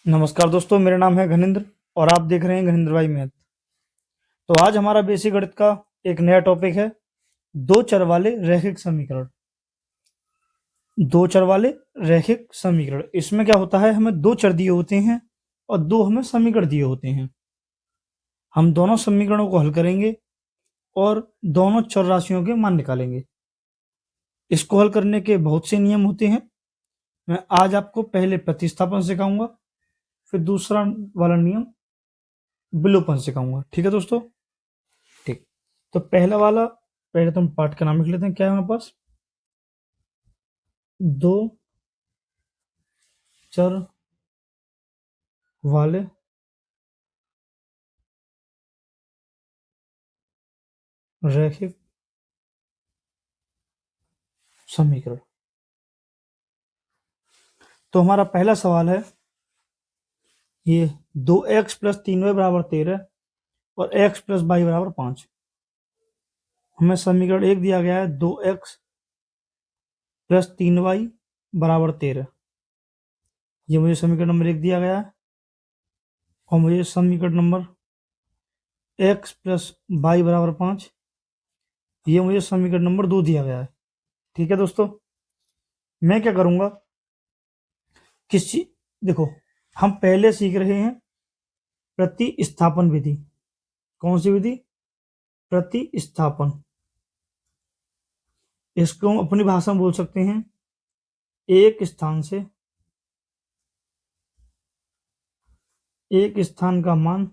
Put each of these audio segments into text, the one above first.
नमस्कार दोस्तों, मेरा नाम है घनिंद्र और आप देख रहे हैं घनिंद्र भाई मैथ। तो आज हमारा बेसिक गणित का एक नया टॉपिक है दो चर वाले रैखिक समीकरण। दो चर वाले रैखिक समीकरण, इसमें क्या होता है, हमें दो चर दिए होते हैं और दो हमें समीकरण दिए होते हैं। हम दोनों समीकरणों को हल करेंगे और दोनों चर राशियों के मान निकालेंगे। इसको हल करने के बहुत से नियम होते हैं। मैं आज आपको पहले प्रतिस्थापन सिखाऊंगा, फिर दूसरा वाला नियम विलोपन सिखाऊंगा। ठीक है दोस्तों? ठीक। तो पहला वाला, पहले तो हम पाठ का नाम लिख लेते हैं। क्या है हमारे पास? दो चर वाले रैखिक समीकरण। तो हमारा पहला सवाल है ये, 2x + 3y = 13 और x + y = 5। हमें समीकरण एक दिया गया है 2x + 3y = 13। ये मुझे समीकरण नंबर एक दिया गया है और मुझे समीकरण नंबर x + y = 5, ये मुझे समीकरण नंबर 2 दिया गया है। ठीक है दोस्तों, मैं क्या करूंगा, किसी, देखो, हम पहले सीख रहे हैं प्रतिस्थापन विधि। कौन सी विधि? प्रतिस्थापन। इसको हम अपनी भाषा में बोल सकते हैं एक स्थान का मान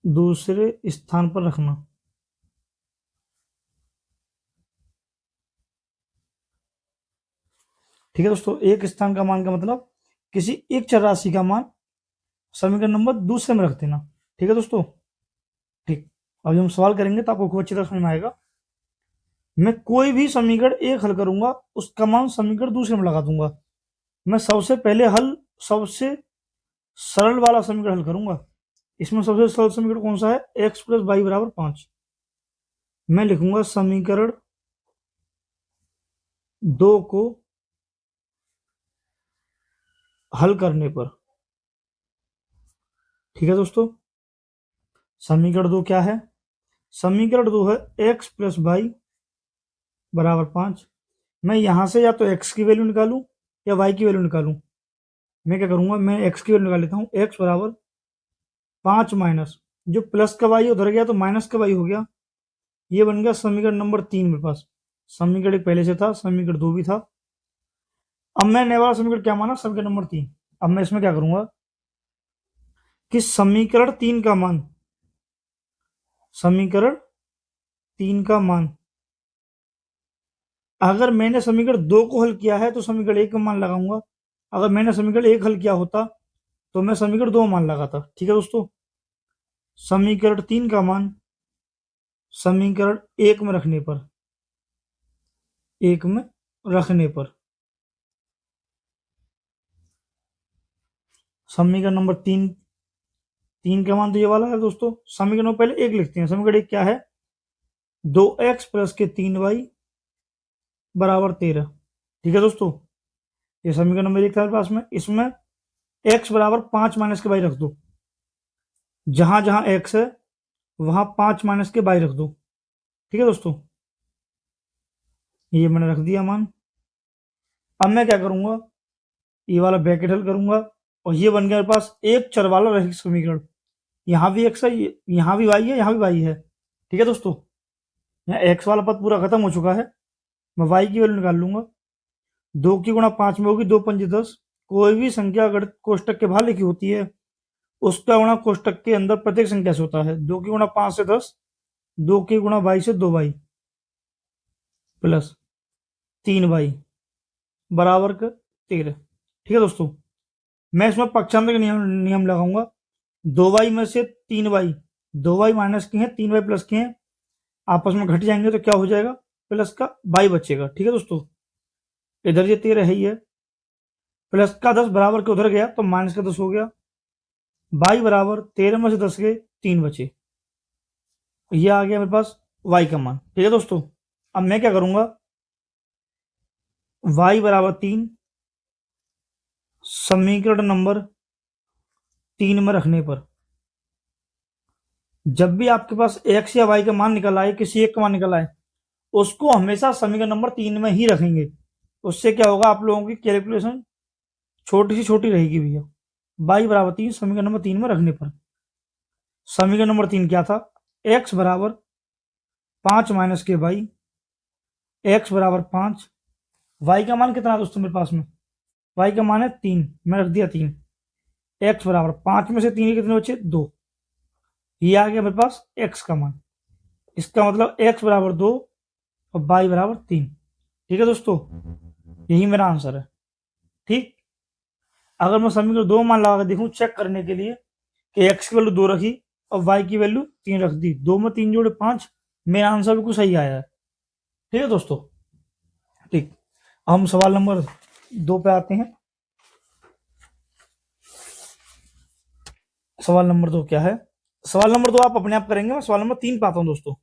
दूसरे स्थान पर रखना। ठीक है दोस्तों, एक स्थान का मान का मतलब किसी एक चर राशि का मान समीकरण नंबर दूसरे में रख देना। ठीक है दोस्तों? ठीक। अभी हम सवाल करेंगे तो आपको खूब अच्छी तरह समझ में आएगा। मैं कोई भी समीकरण एक हल करूंगा, उसका मान समीकरण दूसरे में लगा दूंगा। मैं सबसे पहले सबसे सरल वाला समीकरण हल करूंगा। इसमें सबसे सरल समीकरण कौन सा है? x + y = 5। मैं लिखूंगा समीकरण दो को हल करने पर। ठीक है दोस्तों, समीकरण दो क्या है? समीकरण दो है x + y = 5। मैं यहां से या तो x की वैल्यू निकालूं या y की वैल्यू निकालूं। मैं क्या करूंगा, मैं x की वैल्यू निकाल लेता हूं। x = 5 माइनस, जो प्लस का y उधर गया तो माइनस का y हो गया। ये बन गया समीकरण नंबर 3 मेरे पास। समीकरण एक पहले से था, समीकरण 2 भी था। अब मैं नया वाला समीकरण क्या माना? समीकरण नंबर 3। अब मैं इसमें क्या करूंगा कि समीकरण 3 का मान, अगर मैंने समीकरण 2 को हल किया है तो समीकरण 1 का मान लगाऊंगा। अगर मैंने समीकरण 1 हल किया होता तो मैं समीकरण 2 मान लगाता। ठीक है दोस्तों, समीकरण 3 का मान समीकरण 1 में रखने पर, समीकरण नंबर 3 का मान तो ये वाला है दोस्तों। समीकरण में पहले एक लिखते हैं। समीकरण एक क्या है? 2x + 3y = 13। ठीक है दोस्तों, ये समीकरण नंबर एक था पास में। इसमें x = 5 माइनस के बाई रख दो। जहां जहां x है वहां 5 माइनस के बाई रख दो। ठीक है दोस्तों, ये मैंने रख दिया मान। अब मैं क्या करूंगा, ये वाला ब्रैकेट हल करूंगा और ये बन गया मेरे पास एक चर वाला रैखिक समीकरण। यहाँ भी x है, यहाँ भी y है, यहाँ भी y है। ठीक है दोस्तों, यहाँ x वाला पद पूरा खत्म हो चुका है। मैं y की वैल्यू निकाल लूंगा। 2 की गुणा 5 में होगी, 2 पंजे 10। कोई भी संख्या अगर कोष्टक के बाहर लिखी होती है उसका गुणा कोष्टक के अंदर प्रत्येक संख्या से होता है। 2 की गुणा 5 से 10, 2 की गुणा y से 2y प्लस 3y बराबर कर 13। ठीक है दोस्तों, मैं इसमें पक्षांतर का नियम लगाऊंगा। 2y में से 3y, 2y माइनस के हैं, 3y प्लस के हैं, आपस में घट जाएंगे तो क्या हो जाएगा? प्लस का y बचेगा। ठीक है दोस्तों, इधर ये 13 है ही है, प्लस का 10 बराबर के उधर गया तो माइनस का 10 हो गया। y बराबर 13 में से 10 गए, 3 बचे। ये आ गया मेरे पास y का मान। ठीक है दोस्तों, अब मैं क्या करूंगा, y बराबर 3 समीकरण नंबर 3 में रखने पर जब भी आपके पास x या y का मान निकल आए, किसी एक का मान निकल आए, उसको हमेशा समीकरण नंबर 3 में ही रखेंगे। उससे क्या होगा, आप लोगों की कैलकुलेशन छोटी सी छोटी रहेगी भैया। y बराबर 3 समीकरण नंबर 3 में रखने पर समीकरण नंबर 3 क्या था, x बराबर 5 माइनस के y, x बराबर 5, y का मान कितना है दोस्तों मेरे पास में, y का मान है 3, मैं रख दिया 3, x बराबर 5 में से 3 कितने बचे 2, ये आ गया मेरे पास x का मान। इसका मतलब x बराबर 2 और y बराबर 3। ठीक है दोस्तों, यही मेरा आंसर है। ठीक, अगर मैं समीकरण 2 मान लगा कर देखूं चेक करने के लिए कि x की वैल्यू 2 रखी और y की वैल्यू 3 रख दी, 2 में 3 जोड़े 5, मेरा आंसर बिल्कुल सही आया है। ठीक है दोस्तों, ठीक, हम सवाल नंबर 2 पे आते हैं। सवाल नंबर 2 क्या है, सवाल नंबर 2 आप अपने आप करेंगे, मैं सवाल नंबर 3 पे आता हूं दोस्तों।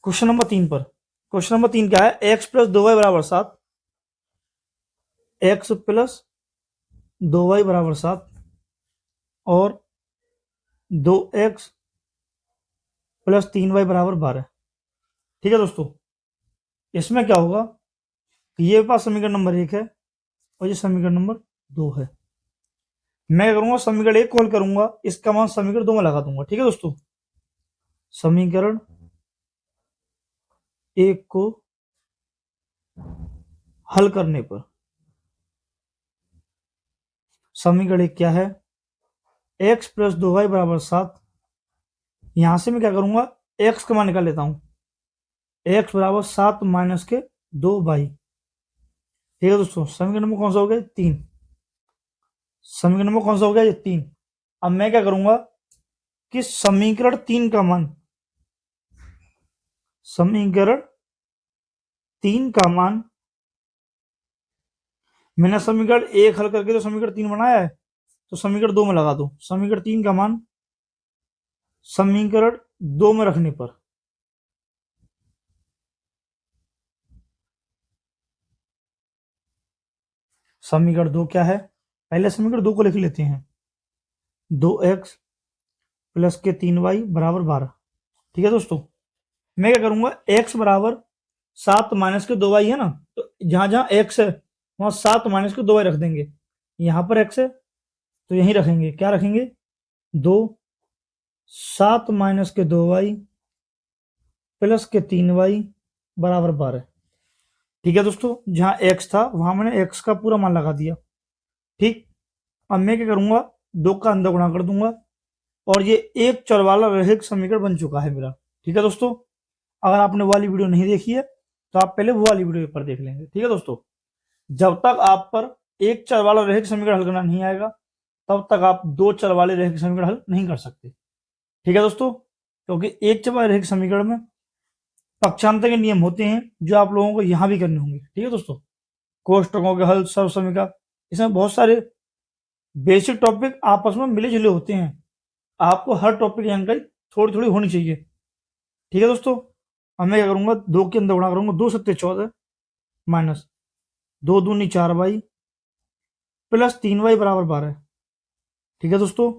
क्वेश्चन नंबर 3 पर, क्वेश्चन नंबर 3 क्या है, x प्लस 2y बराबर 7, x प्लस 2y बराबर 7 और 2x प्लस 3y बराबर 12। ठीक है दोस्तों, इसमें क्या होगा कि ये पास समीकरण नंबर 1 है और ये समीकरण नंबर 2 है। मैं करूंगा समीकरण 1 को हल करूंगा, इसका मान समीकरण 2 में लगा दूंगा। ठीक है दोस्तों, समीकरण 1 को हल करने पर समीकरण 1 क्या है, x प्लस 2y बराबर 7, यहां से मैं क्या करूंगा, x का मान निकाल लेता हूं, x बराबर 7 माइनस के 2y। ठीक है दोस्तों, समीकरण नंबर कौन सा हो गया, 3, समीकरण नंबर कौन सा हो गया, ये 3। अब मैं क्या करूंगा कि समीकरण 3 का मान, समीकरण 3 का मान, मैंने समीकरण 1 हल करके तो समीकरण 3 बनाया है, तो समीकरण 2 में लगा दो। समीकरण 3 का मान समीकरण 2 में रखने पर समीकरण 2 क्या है, पहले समीकरण 2 को लिख लेते हैं, 2x प्लस के 3y बराबर 12। ठीक है दोस्तों, मैं क्या करूंगा, x बराबर 7 माइनस के 2y है ना, तो जहां जहां x है वहां 7 माइनस के 2y रख देंगे। यहां पर x है तो यहीं रखेंगे, क्या रखेंगे, 2, 7 माइनस के 2y प्लस के 3y बराबर 12। ठीक है दोस्तों, जहां x था वहां मैंने x का पूरा मान लगा दिया। ठीक, अब मैं क्या करूंगा, 2 का अंदर गुणा कर दूंगा और ये एक चर वाला रैखिक समीकरण बन चुका है मेरा। ठीक है दोस्तों, अगर आपने वो वाली वीडियो नहीं देखी है तो आप पहले वो वाली वीडियो पर देख लेंगे। ठीक है दोस्तों, जब तक आप पर एक चर वाला रैखिक समीकरण हल करना नहीं आएगा तब तक आप 2 चर वाले रैखिक समीकरण हल नहीं कर सकते। ठीक है दोस्तों, क्योंकि एक चर वाले रैखिक समीकरण में पक्षांतर के नियम होते हैं जो आप लोगों को यहां भी करने होंगे। ठीक है दोस्तों, कोष्टकों के हल, सर्व समीकरण, इसमें बहुत सारे बेसिक टॉपिक आपस में मिले जुले होते हैं, आपको हर टॉपिक की जानकारी थोड़ी थोड़ी होनी चाहिए। ठीक है दोस्तों, अब मैं क्या करूंगा, 2 के अंदर गुणा करूंगा, 2 सत्ते 14 माइनस 2 दूनी 4y प्लस 3y बराबर 12। ठीक है दोस्तों,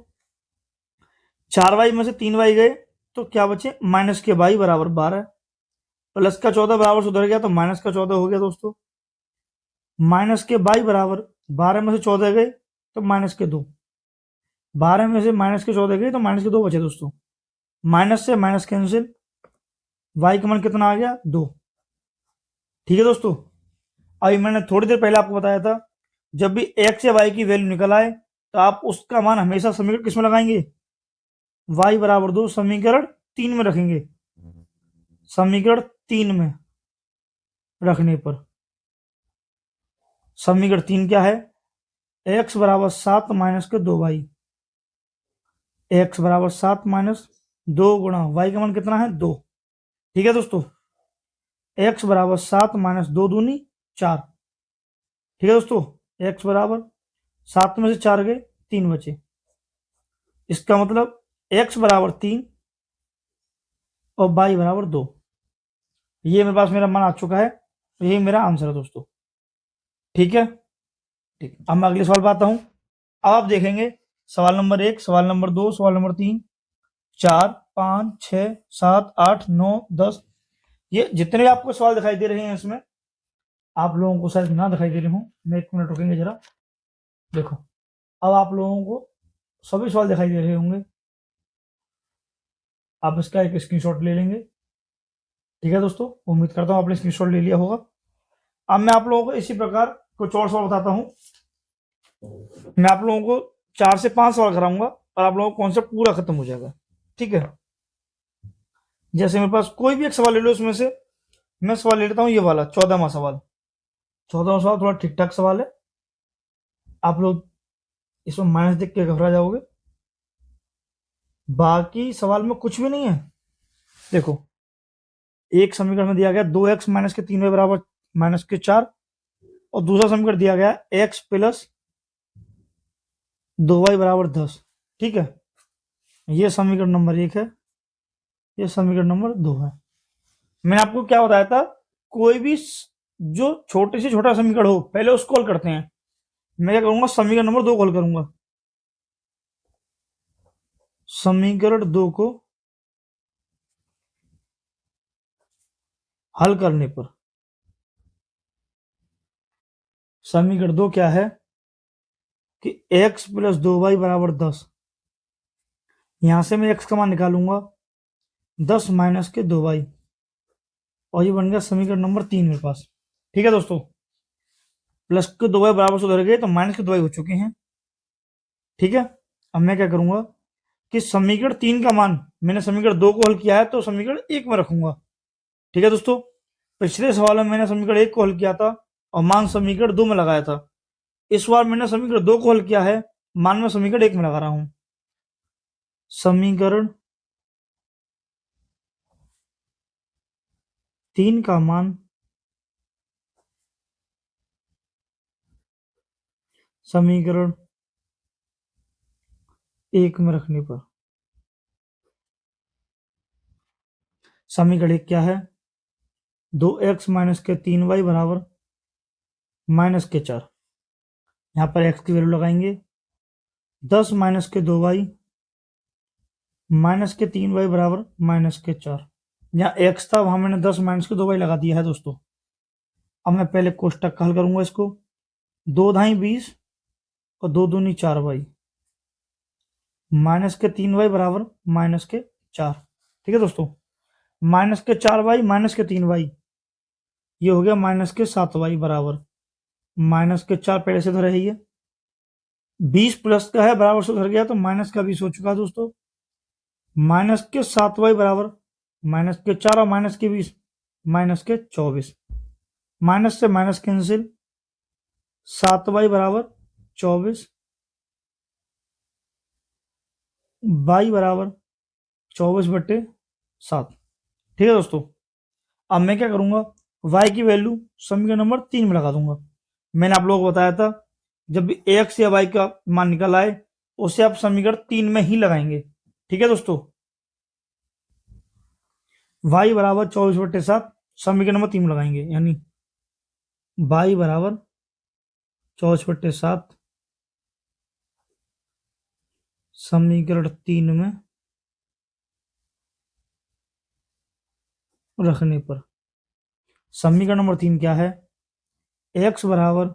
4y में से 3y गए तो क्या बचे, माइनस के y बराबर 12, प्लस का 14 बराबर से उधर गया तो माइनस का 14 हो गया दोस्तों, माइनस के y बराबर 12 में से 14 गए तो माइनस के 2, 12 में से माइनस के 14 गए तो माइनस के 2 बचे दोस्तों, माइनस से माइनस कैंसिल, y का मान कितना आ गया, 2। ठीक है दोस्तों, अभी मैंने थोड़ी देर पहले आपको बताया था जब भी x या y की वैल्यू निकल आए तो आप उसका मान हमेशा समीकरण किसमें लगाएंगे, y बराबर 2 समीकरण 3 में रखेंगे। समीकरण 3 में रखने पर समीकरण 3 क्या है, x बराबर 7 माइनस के 2y, x बराबर 7 माइनस 2 गुणा y का मान कितना है, 2। ठीक है दोस्तों, x बराबर 7 माइनस 2 दूनी 4। ठीक है दोस्तों, x बराबर 7 में से 4 गए 3 बचे, इसका मतलब x बराबर 3 और y बराबर 2। ये मेरे पास मेरा मान आ चुका है, यही मेरा आंसर है दोस्तों। ठीक है, ठीक। अब मैं अगले सवाल पे आता हूं। अब आप देखेंगे सवाल नंबर 1, सवाल नंबर 2, सवाल नंबर 3, 4, 5, 6, 7, 8, 9, 10। ये जितने भी आपको सवाल दिखाई दे रहे हैं इसमें, आप लोगों को शायद ना दिखाई दे रहे हों, मैं 1 मिनट रुकेंगे जरा। देखो, अब आप लोगों को सभी सवाल दिखाई दे रहे होंगे। आप इसका एक स्क्रीनशॉट ले लेंगे। ठीक है दोस्तों, उम्मीद करता हूँ आपने स्क्रीनशॉट ले लिया होगा। अब मैं आप लोगों को इसी प्रकार कुछ और सवाल बताता हूँ। मैं आप लोगों को 4 से 5 सवाल कराऊंगा और आप लोगों का कॉन्सेप्ट पूरा खत्म हो जाएगा। ठीक है, जैसे मेरे पास कोई भी एक सवाल ले लो इसमें से। मैं सवाल ले लेता हूँ ये वाला 14वां सवाल। 14वां सवाल थोड़ा ठीक ठाक सवाल है, आप लोग इसमें माइनस देख के घबरा जाओगे। बाकी सवाल में कुछ भी नहीं है। देखो, एक समीकरण में दिया गया 2x माइनस के 3y बराबर माइनस के 4, और दूसरा समीकरण दिया गया x प्लस 2y बराबर 10। ठीक है, ये समीकरण नंबर 1 है, ये समीकरण नंबर 2 है। मैंने आपको क्या बताया था, कोई भी जो छोटे से छोटा समीकरण हो पहले उसको हल करते हैं। मैं क्या करूंगा, समीकरण नंबर 2 को हल करूंगा। समीकरण 2 को हल करने पर समीकरण 2 क्या है कि x प्लस 2y बराबर 10। यहां से मैं x का मान निकालूंगा 10 माइनस के 2y, और ये बन गया समीकरण नंबर 3 मेरे पास। ठीक है दोस्तों, प्लस के 2y बराबर से उधर गए तो माइनस के 2y हो चुके हैं। ठीक है, अब मैं क्या करूंगा कि समीकरण 3 का मान मैंने समीकरण 2 को हल किया है तो समीकरण 1 में रखूंगा। ठीक है दोस्तों, पिछले सवाल में मैंने समीकरण 1 को हल किया था और मान समीकरण 2 में लगाया था। इस बार मैंने समीकरण 2 को हल किया है, मान में समीकरण 1 में लगा रहा हूं। समीकरण 3 का मान समीकरण 1 में रखने पर समीकरण 1 क्या है, 2x माइनस के 3y बराबर माइनस के 4। यहां पर x की वैल्यू लगाएंगे, 10 माइनस के 2y माइनस के 3y बराबर माइनस के 4। यहाँ x था वहां मैंने 10 माइनस के 2y लगा दिया है दोस्तों। अब मैं पहले कोष्टक का हल करूंगा इसको। 2 ढाई 20 और 2 दूनी 4y माइनस के 3y बराबर माइनस के 4। ठीक है दोस्तों, माइनस के 4y माइनस के 3y, ये हो गया माइनस के 7y बराबर माइनस के 4। पहले से तो रही है, 20 प्लस का है बराबर से उधर गया तो माइनस का 20 हो चुका दोस्तों। माइनस के 7y बराबर माइनस के 4 और माइनस के 20 माइनस के 24। माइनस से माइनस कैंसिल, 7y बराबर 24, y बराबर 24/7। ठीक है दोस्तों, अब मैं क्या करूंगा, y की वैल्यू समीकरण नंबर 3 में लगा दूंगा। मैंने आप लोगों को बताया था जब भी x या y का मान निकल आए उसे आप समीकरण 3 में ही लगाएंगे। ठीक है दोस्तों, y बराबर 24/7 समीकरण नंबर 3 में लगाएंगे, यानी y बराबर 24/7 समीकरण 3 में रखने पर समीकरण नंबर 3 क्या है, x बराबर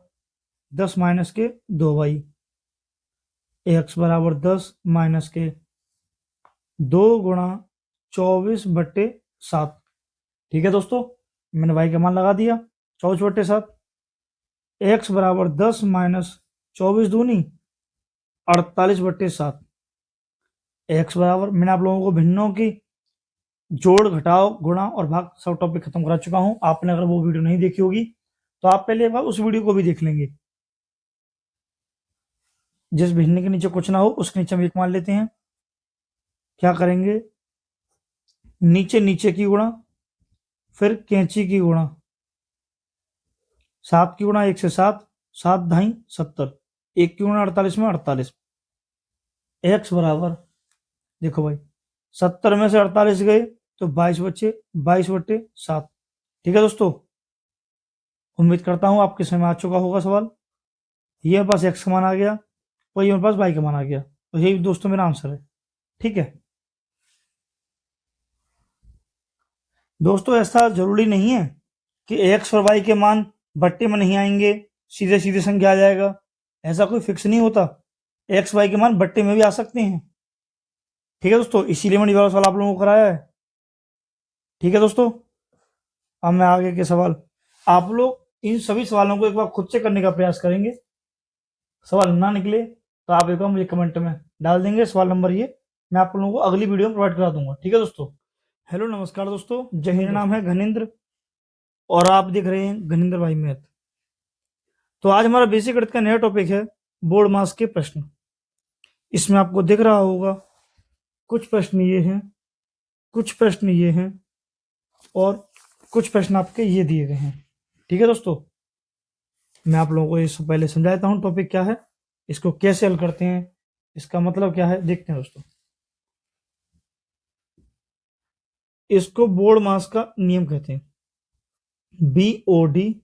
10 माइनस के 2y, x बराबर 10 माइनस के 2 गुणा 24/7। ठीक है दोस्तों, मैंने y का मान लगा दिया 24/7। x बराबर 10 माइनस 24 दूनी 48/7। x बराबर, मैंने आप लोगों को भिन्नों की जोड़ घटाव गुणा और भाग सब टॉपिक खत्म करा चुका हूं। आपने अगर वो वीडियो नहीं देखी होगी तो आप पहले एक बार उस वीडियो को भी देख लेंगे। जिस भिन्न के नीचे कुछ ना हो उसके नीचे हम एक मान लेते हैं। क्या करेंगे, नीचे नीचे की गुणा, फिर कैंची की गुणा, 7 की गुणा 1 से 7, 7 ढाई 70, 1 की गुणा 48 में 48। x बराबर, देखो भाई 70 में से 48 गए तो 22 बचे, 22/7। ठीक है दोस्तों, उम्मीद करता हूँ आपके समझ में आ चुका होगा सवाल। ये मेरे पास x का मान आ गया और ये मेरे पास y का मान आ गया, तो यही दोस्तों मेरा आंसर है। ठीक है दोस्तों, ऐसा जरूरी नहीं है कि x और y के मान बट्टे में नहीं आएंगे, सीधे सीधे संख्या आ जाएगा। ऐसा कोई फिक्स नहीं होता, x y के मान बट्टे में भी आ सकते हैं। ठीक है दोस्तों, इसीलिए मैंने ये वाला सवाल आप लोगों को कराया है। ठीक है दोस्तों, अब मैं आगे के सवाल, आप लोग इन सभी सवालों को एक बार खुद से करने का प्रयास करेंगे। सवाल ना निकले तो आप एक बार मुझे कमेंट में डाल देंगे सवाल नंबर, ये मैं आप लोगों को अगली वीडियो में प्रोवाइड करा दूंगा। ठीक है दोस्तों, हेलो नमस्कार दोस्तों, जय हिंद। नाम है घनिंद्र और आप देख रहे हैं घनिंद्र भाई मैथ। तो आज हमारा बेसिक गणित का नया टॉपिक है बोर्ड मास के प्रश्न। इसमें आपको दिख रहा होगा कुछ प्रश्न ये हैं, कुछ प्रश्न ये हैं और कुछ प्रश्न आपके ये दिए गए हैं। ठीक है दोस्तों, मैं आप लोगों को इससे पहले समझाता हूँ टॉपिक क्या है, इसको कैसे हल करते हैं, इसका मतलब क्या है, देखते हैं दोस्तों। इसको बोर्ड मास का नियम कहते हैं, BODMAS।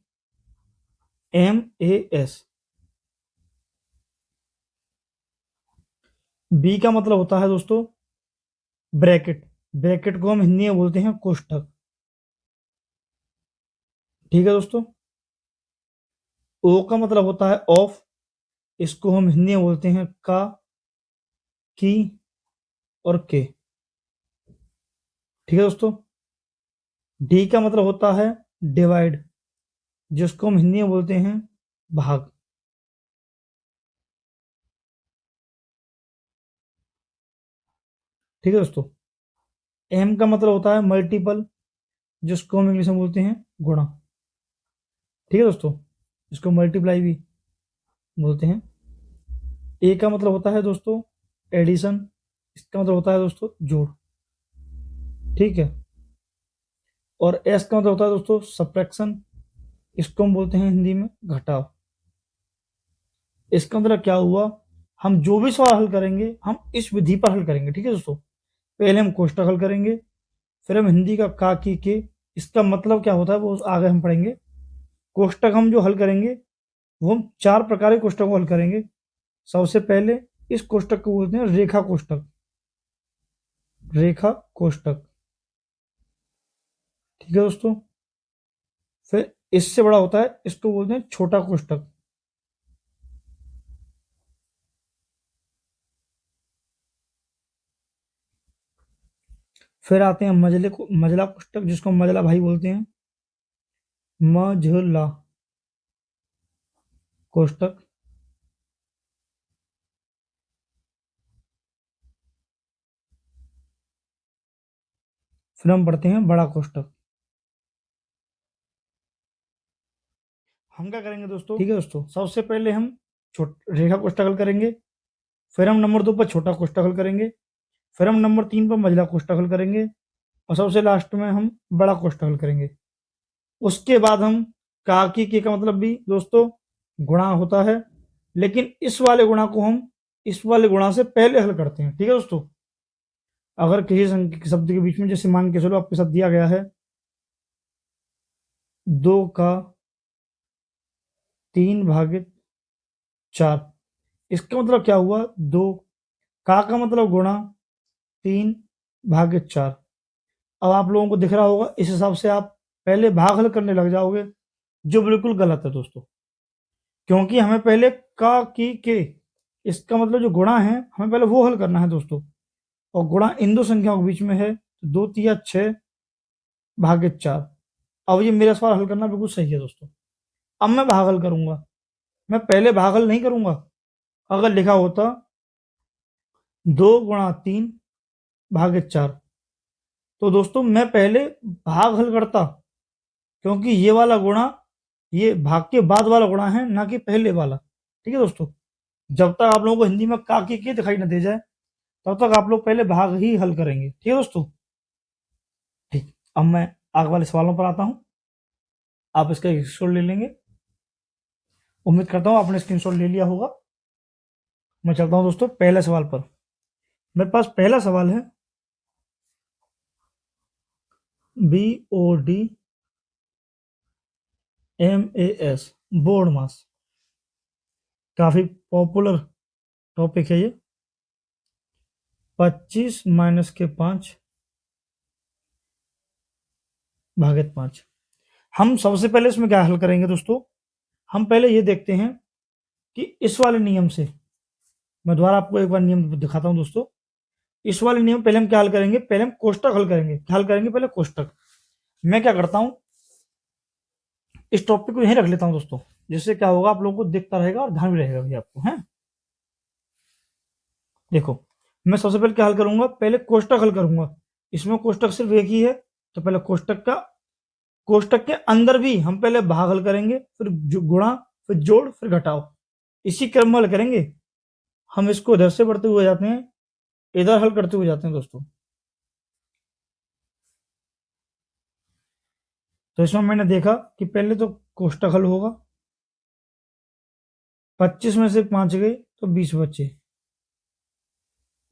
बी का मतलब होता है दोस्तों ब्रैकेट, ब्रैकेट को हम हिंदी में बोलते हैं कोष्ठक। ठीक है दोस्तों, ओ का मतलब होता है ऑफ, इसको हम हिंदी में बोलते हैं का, की और के। ठीक है दोस्तों, डी का मतलब होता है डिवाइड, जिसको हम हिंदी में बोलते हैं भाग। ठीक है दोस्तों, एम का मतलब होता है मल्टीपल, जिसको हम इंग्लिश में बोलते हैं गुणा। ठीक है दोस्तों, इसको मल्टीप्लाई भी बोलते हैं। ए का मतलब होता है दोस्तों एडिशन, इसका मतलब होता है दोस्तों जोड़। ठीक है, और एस का मतलब होता है दोस्तों सब्ट्रैक्शन, इसको हम बोलते हैं हिंदी में घटाव। इसका मतलब क्या हुआ, हम जो भी सवाल हल करेंगे हम इस विधि पर हल करेंगे। ठीक है दोस्तों, पहले हम कोष्ठक हल करेंगे, फिर हम हिंदी का का की के, इसका मतलब क्या होता है वो आगे हम पढ़ेंगे। कोष्ठक हम जो हल करेंगे वो हम 4 प्रकार के कोष्ठक को हल करेंगे। सबसे पहले इस कोष्ठक को बोलते हैं रेखा कोष्ठक, रेखा कोष्ठक। ठीक है दोस्तों, फिर इससे बड़ा होता है, इसको बोलते हैं छोटा कोष्ठक। फिर आते हैं मजला कोष्ठक, जिसको हम मजला भाई बोलते हैं, मझला कोष्ठक। फिर हम पढ़ते हैं बड़ा कोष्ठक। हम क्या करेंगे दोस्तों, ठीक है दोस्तों, सबसे पहले हम रेखा कोष्ठक हल करेंगे, फिर हम नंबर 2 पर छोटा कोष्ठक हल करेंगे, फिर हम नंबर 3 पर मझला कोष्ठक हल करेंगे और सबसे लास्ट में हम बड़ा कोष्ठक हल करेंगे। उसके बाद हम काकी के का मतलब भी दोस्तों गुणा होता है, लेकिन इस वाले गुणा को हम इस वाले गुणा से पहले हल करते हैं। ठीक है दोस्तों, अगर किसी शब्द के बीच में, जैसे मान के चलो आपके साथ दिया गया है 2 का 3/4, इसका मतलब क्या हुआ, 2 का मतलब गुणा 3/4। अब आप लोगों को दिख रहा होगा, इस हिसाब से आप पहले भाग हल करने लग जाओगे, जो बिल्कुल गलत है दोस्तों, क्योंकि हमें पहले का की के, इसका मतलब जो गुणा है हमें पहले वो हल करना है दोस्तों, और गुणा इन दो संख्याओं के बीच में है, तो 2 तिया 6/4। अब ये मेरा सवाल हल करना बिल्कुल सही है दोस्तों। अब मैं भाग हल करूंगा, मैं पहले भाग हल नहीं करूंगा। अगर लिखा होता 2 × 3/4, तो दोस्तों मैं पहले भाग हल करता, क्योंकि ये वाला गुणा ये भाग के बाद वाला गुणा है, ना कि पहले वाला। ठीक है दोस्तों, जब तक आप लोगों को हिंदी में का के दिखाई न दे जाए, तब तक आप लोग पहले भाग ही हल करेंगे। ठीक है दोस्तों, ठीक। अब मैं आगे वाले सवालों पर आता हूं, आप इसका स्क्रीनशॉट ले लेंगे। उम्मीद करता हूं आपने स्क्रीनशॉट ले लिया होगा। मैं चलता हूं दोस्तों पहले सवाल पर। मेरे पास पहला सवाल है, BOD MAS बोर्ड मास, काफी पॉपुलर टॉपिक है ये। 25 माइनस के 5 भागित 5। हम सबसे पहले इसमें क्या हल करेंगे दोस्तों, हम पहले ये देखते हैं कि इस वाले नियम से, मैं दोबारा आपको एक बार नियम दिखाता हूं दोस्तों। इस वाले नियम पहले हम क्या हल करेंगे, पहले हम कोष्टक हल करेंगे। क्या हल करेंगे, पहले कोष्टक। मैं क्या करता हूं, इस टॉपिक को यहीं रख लेता हूं दोस्तों, जिससे क्या होगा आप लोगों को दिखता रहेगा और ध्यान भी रहेगा भी आपको, है। देखो, मैं सबसे पहले क्या हल करूंगा, पहले कोष्टक हल करूंगा। इसमें कोष्टक सिर्फ एक ही है, तो पहले कोष्टक के अंदर भी हम पहले भाग हल करेंगे, फिर गुणा, फिर जोड़, फिर घटाओ, इसी क्रम में हल करेंगे। हम इसको इधर से बढ़ते हुए जाते हैं, इधर हल करते हुए जाते हैं दोस्तों। तो इसमें मैंने देखा कि पहले तो कोष्टक हल होगा, 25 में से 5 गए तो 20 बचे,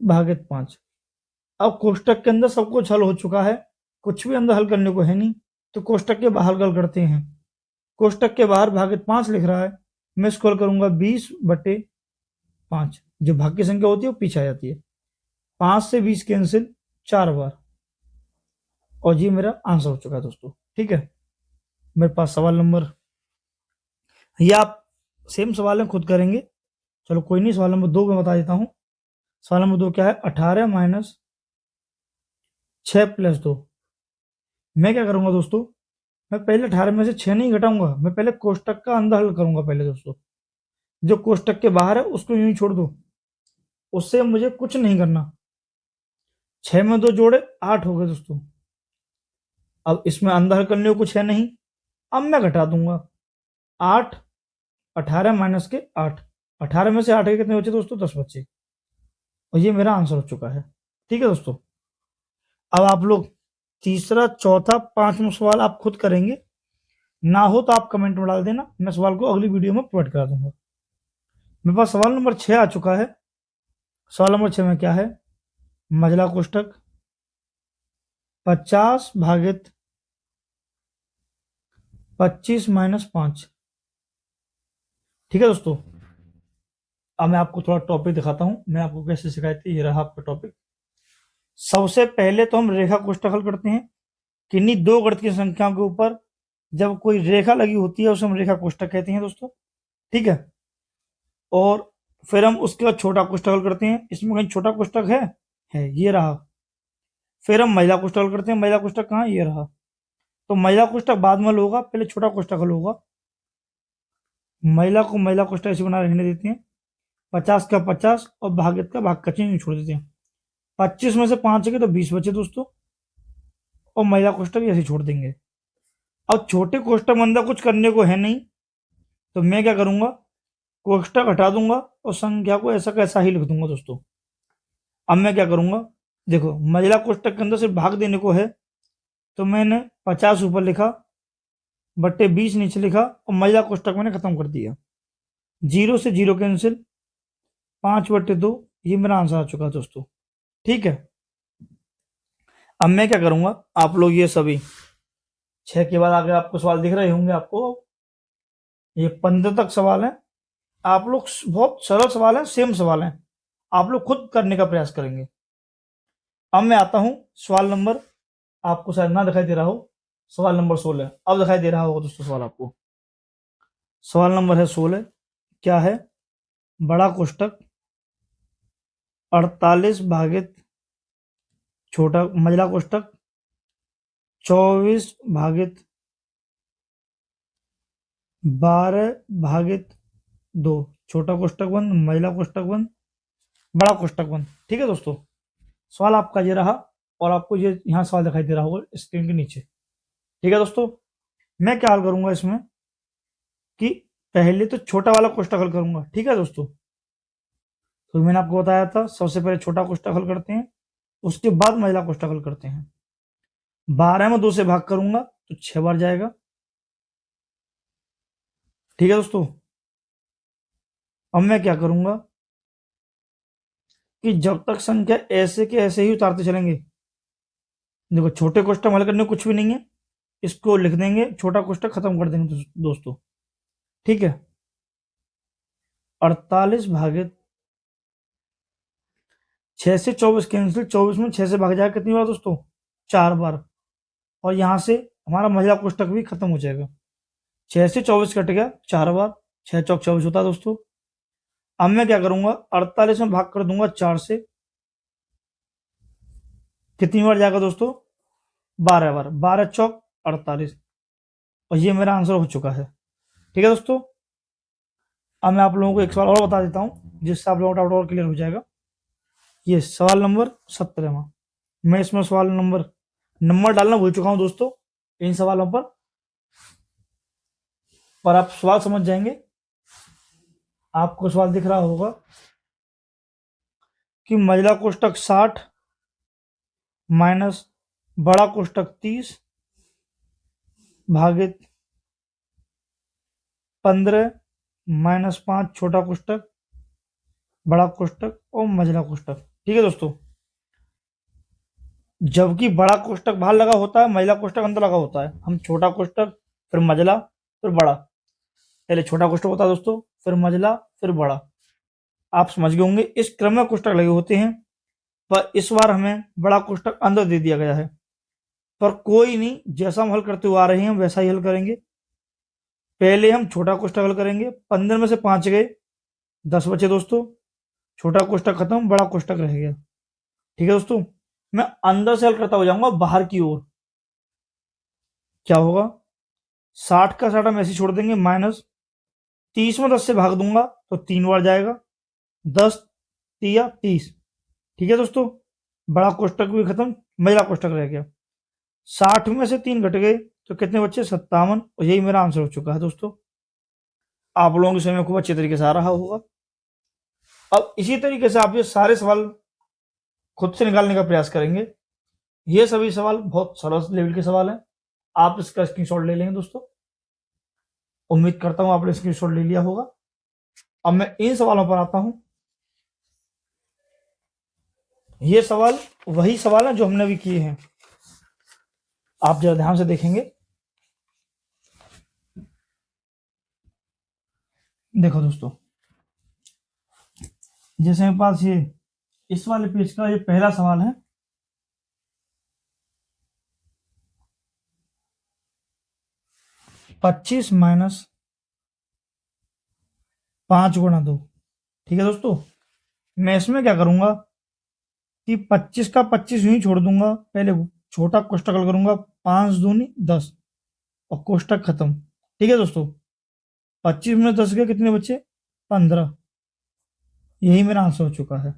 भागित 5। अब कोष्टक के अंदर सब कुछ हल हो चुका है, कुछ भी अंदर हल करने को है नहीं, तो कोष्टक के बाहर हल करते हैं। कोष्टक के बाहर भागित 5 लिख रहा है, मैं इसको हल करूंगा 20/5। जो भाग की संख्या होती है वो पीछे आ जाती है, 5 से 20 कैंसिल 4 बार, और ये मेरा आंसर हो चुका है दोस्तों। ठीक है, मेरे पास सवाल नंबर, ये आप सेम सवाल है खुद करेंगे, चलो कोई नहीं। सवाल नंबर 2 में बता देता हूं। सवाल नंबर 2 क्या है, 18 माइनस 6 प्लस 2। मैं क्या करूंगा दोस्तों, मैं पहले 18 में से 6 नहीं घटाऊंगा, मैं पहले कोष्टक का अंदर हल करूंगा पहले दोस्तों। जो कोष्टक के बाहर है उसको यूं ही छोड़ दो, उससे मुझे कुछ नहीं करना। 6 में 2 जोड़े 8 हो गए दोस्तों। अब इसमें अंदर हल करने को कुछ है नहीं, अब मैं घटा दूंगा 8, 18 माइनस के 8, 18 में से 8 के कितने बचे दोस्तों, 10 बचे, और ये मेरा आंसर हो चुका है। ठीक है दोस्तों, अब आप लोग तीसरा, चौथा, पांचवा सवाल आप खुद करेंगे, ना हो तो आप कमेंट में डाल देना, मैं सवाल को अगली वीडियो में प्रोवाइड करा दूंगा। मेरे पास सवाल नंबर 6 आ चुका है। सवाल नंबर 6 में क्या है, मझला कोष्टक 50 भागित 25 माइनस 5। ठीक है दोस्तों, अब मैं आपको थोड़ा टॉपिक दिखाता हूं, मैं आपको कैसे सिखाई थी, ये रहा आपका टॉपिक। सबसे पहले तो हम रेखा कोष्टक हल करते हैं। किन्हीं दो गणित की संख्याओं के ऊपर जब कोई रेखा लगी होती है उसे हम रेखा कोष्टक कहते हैं दोस्तों। ठीक है, और फिर हम उसके बाद छोटा कोष्टक हल करते हैं। इसमें कहीं छोटा कोष्टक है ये रहा। फिर हम महिला कोष्टक हल करते हैं, महिला कोष्टक कहाँ, ये रहा। तो महिला कोष्टक बाद में हल होगा, पहले छोटा कोष्टक हल होगा। महिला को महिला कोष्टक ऐसे बना रहने देते हैं, 50 का 50 और भागित का भाग का चिन्ह छोड़ देते हैं। 25 में से 5 गए तो 20 बचे दोस्तों, और महिला कोष्टक ऐसे छोड़ देंगे। अब छोटे कोष्टक में अंदर कुछ करने को है नहीं, तो मैं क्या करूंगा, कोष्टक हटा दूंगा और संख्या को ऐसा कैसा ही लिख दूंगा दोस्तों। अब मैं क्या करूंगा, देखो महिला कोष्टक के अंदर सिर्फ भाग देने को है, तो मैंने 50 ऊपर लिखा, बट्टे 20 नीचे लिखा, और महिला कोष्टक मैंने खत्म कर दिया। 0 से 0 कैंसिल, 5/2, ये मेरा आंसर आ चुका है दोस्तों। ठीक है, अब मैं क्या करूंगा, आप लोग ये सभी 6 के बाद आगे आपको सवाल दिख रहे होंगे, आपको ये 15 तक सवाल है। आप लोग बहुत सरल सवाल है, सेम सवाल है, आप लोग खुद करने का प्रयास करेंगे। अब मैं आता हूं सवाल नंबर, आपको शायद ना दिखाई दे रहा हो, सवाल नंबर 16। अब दिखाई दे रहा होगा दोस्तों सवाल आपको। सवाल नंबर है 16, क्या है, बड़ा कोष्टक 48 भागित छोटा महिला कोष्टक 24 भागित 12 भागित 2, छोटा कोष्टक बंद, महिला कोष्टक बंद, बड़ा कोष्टक बंद। ठीक है दोस्तों, सवाल आपका ये रहा, और आपको ये यहाँ सवाल दिखाई दे रहा होगा स्क्रीन के नीचे। ठीक है दोस्तों, मैं क्या हल करूंगा इसमें, कि पहले तो छोटा वाला कोष्टक हल करूंगा। ठीक है दोस्तों, तो मैंने आपको बताया था सबसे पहले छोटा कोष्टक हल करते हैं, उसके बाद महिला कोष्टक हल करते हैं। 12 में 2 से भाग करूंगा तो 6 बार जाएगा। ठीक है दोस्तों, अब मैं क्या करूंगा कि जब तक संख्या ऐसे के ऐसे ही उतारते चलेंगे। देखो छोटे कोष्टक हल करने को कुछ भी नहीं है, इसको लिख देंगे, छोटा कोष्टक खत्म कर देंगे दोस्तों। ठीक है, 48 भागित 6 से 24 कैंसिल, 24 में 6 से भाग जाएगा कितनी बार दोस्तों? 4 बार। और यहां से हमारा महिला कोष्टक भी खत्म हो जाएगा। 6 से 24 कट गया 4 बार, 6 चौक 24 होता है दोस्तों। अब मैं क्या करूंगा, 48 में भाग कर दूंगा 4 से, कितनी बार जाएगा दोस्तों? 12 बार, 12 चौक 48। और ये मेरा आंसर हो चुका है। ठीक है दोस्तों, अब मैं आप लोगों को एक सवाल और बता देता हूं जिससे आप लोगों का डाउट और क्लियर हो जाएगा। ये सवाल नंबर 17वां। मैं इसमें सवाल नंबर डालना भूल चुका हूं दोस्तों इन सवालों पर आप सवाल समझ जाएंगे। आपको सवाल दिख रहा होगा कि महिला कोष्टक 60 माइनस बड़ा कोष्टक 30 भागित 15 माइनस 5 छोटा कोष्टक बड़ा कोष्टक और महिला कोष्टक। ठीक है दोस्तों, जबकि बड़ा कोष्टक बाहर लगा होता है, महिला कोष्टक अंदर लगा होता है। हम छोटा कोष्टक फिर महिला फिर बड़ा, पहले छोटा कोष्टक होता है दोस्तों, फिर महिला फिर बड़ा। आप समझ गए होंगे, इस क्रम में कोष्टक लगे होते हैं। पर इस बार हमें बड़ा कोष्टक अंदर दे दिया गया है, पर कोई नहीं, जैसा हम हल करते हुए आ रहे हैं वैसा ही हल करेंगे। पहले हम छोटा कोष्टक हल करेंगे, 15 में से 5 गए, 10 बचे दोस्तों। छोटा कोष्टक खत्म, बड़ा कोष्टक रह गया। ठीक है दोस्तों, मैं अंदर से हल करता हो जाऊंगा बाहर की ओर। क्या होगा, 60 का 60 हम ऐसे छोड़ देंगे, माइनस 30 में 10 से भाग दूंगा तो 3 बार जाएगा, 10 तिया 30। ठीक है दोस्तों, बड़ा कोष्टक भी खत्म, महिला कोष्टक रह गया। 60 में से 3 घट गए तो कितने बच्चे? 57। और यही मेरा आंसर हो चुका है दोस्तों। आप लोगों के समय खूब अच्छे तरीके से आ रहा होगा। अब इसी तरीके से आप ये सारे सवाल खुद से निकालने का प्रयास करेंगे। ये सभी सवाल बहुत सरल लेवल के सवाल हैं। आप इसका स्क्रीनशॉट ले लेंगे दोस्तों। उम्मीद करता हूं आपने स्क्रीनशॉट ले लिया होगा। अब मैं इन सवालों पर आता हूं। ये सवाल वही सवाल है जो हमने अभी किए हैं। आप जरा ध्यान से देखेंगे। देखो दोस्तों, जैसे मेरे पास ये इस वाले पेज का ये पहला सवाल है। पच्चीस माइनस 5 गुणा 2। ठीक है दोस्तों, मैं इसमें क्या करूंगा कि 25 का 25 यूं ही छोड़ दूंगा। पहले छोटा कोष्टक हल करूंगा, 5 दूनी 10 और कोष्टक खत्म। ठीक है दोस्तों, 25 में 10 गए, कितने बच्चे? 15। यही मेरा आंसर हो चुका है।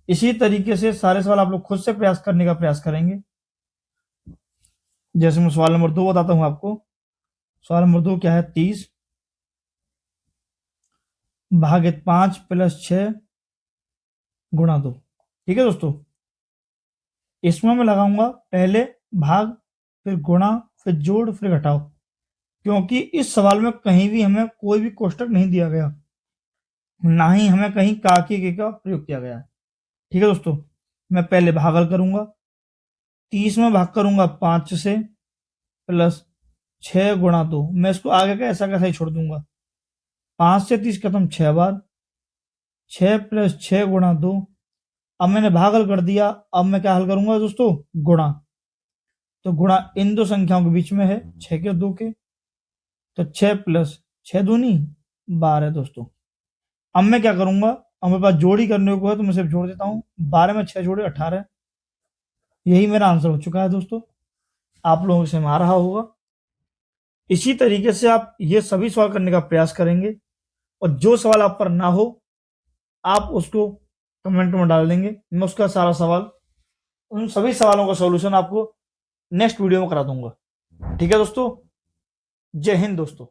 इसी तरीके से सारे सवाल आप लोग खुद से प्रयास करने का प्रयास करेंगे। जैसे मैं सवाल नंबर 2 बताता हूं आपको। सवाल नंबर 2 क्या है? 30 भागित 5 प्लस 6 गुणा 2। ठीक है दोस्तों, इसमें मैं लगाऊंगा पहले भाग, फिर गुणा, फिर जोड़, फिर घटाओ, क्योंकि इस सवाल में कहीं भी हमें कोई भी कोष्टक नहीं दिया गया, ना ही हमें कहीं काकी के का प्रयोग किया गया है। ठीक है दोस्तों, मैं पहले भाग हल करूंगा। 30 में भाग करूंगा 5 से, प्लस 6 गुणा 2। मैं इसको आगे का ऐसा कैसा ही छोड़ दूंगा। 5 से 30 खत्म 6 बार, 6 प्लस 6 गुणा 2। अब मैंने भाग हल कर दिया। अब मैं क्या हल करूंगा दोस्तों? गुणा। तो गुणा इन दो संख्याओं के बीच में है, 6 के 2 के, तो 6 प्लस 6 दूनी 12 दोस्तों। अब मैं क्या करूंगा, अब मेरे पास जोड़ी करने को है तो मैं सिर्फ जोड़ देता हूं। 12 में 6 जोड़े 18। यही मेरा आंसर हो चुका है दोस्तों। आप लोगों से आ रहा होगा। इसी तरीके से आप ये सभी सवाल करने का प्रयास करेंगे, और जो सवाल आप पर ना हो आप उसको कमेंट में डाल देंगे। मैं उसका सारा सवाल, उन सभी सवालों का सॉल्यूशन आपको नेक्स्ट वीडियो में करा दूंगा। ठीक है दोस्तों, जय हिंद दोस्तों।